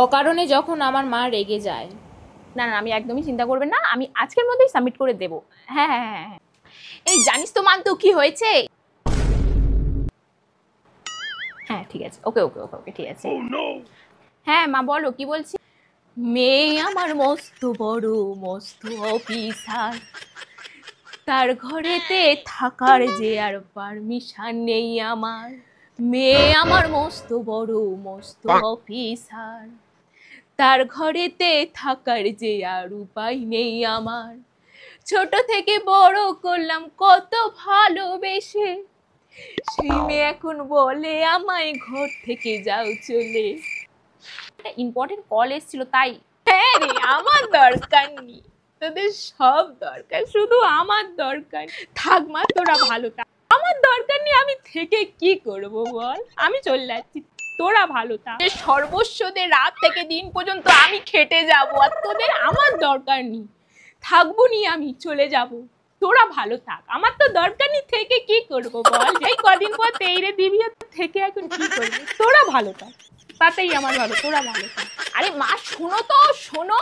অকারণে যখন আমার মা রেগে যায়। না না, আমি একদমই চিন্তা করবেন না, আমি আজকের মধ্যেই সাবমিট করে দেবো। হ্যাঁ হ্যাঁ হ্যাঁ হ্যাঁ। এই জানিস তো মান, তো কি হয়েছে? হ্যাঁ ঠিক আছে, ওকে ওকে ওকে ওকে, ঠিক আছে। হ্যাঁ মা বলো, কি বলছি? মেয়ে আমার মস্ত বড়, মস্ত অফিসার, তার ঘরেতে থাকার যে আর পারমিশন নেই আমার। মেয়ে আমার মস্ত বড়, মস্ত অফিসার, তার ঘরেতে থাকার যে আর উপায় নেই আমার। ছোট থেকে বড় করলাম কত ভালোবেসে, সেই মেয়ে এখন বলে আমায় ঘর থেকে যাও চলে। ইম্পর্টেন্ট কল এসেছিল তাই। হ্যাঁ রে, আমার দরকার নেই, তোদের সব দরকার, শুধু আমার দরকার। থাক মা, তোরা ভালো থাক, আমার দরকার নেই, আমি থেকে কি করব বল, আমি চলে যাচ্ছি, তোরা ভালো থাক। সর্বস্ব দে, রাত থেকে দিন পর্যন্ত আমি খেটে যাব, আর তোদের আমার দরকার নেই, থাকবো নি, আমি চলে যাব, তোরা ভালো থাক, আমার তো দরকার নেই, থেকে কি করব বল। এই কদিন পর তেইরে দিবি, থেকে এখন কি করবি, তোরা ভালো থাক, তাতেই আমার ভালো, তোরা ভালো থাক। আরে মা শোনো তো, শোনো।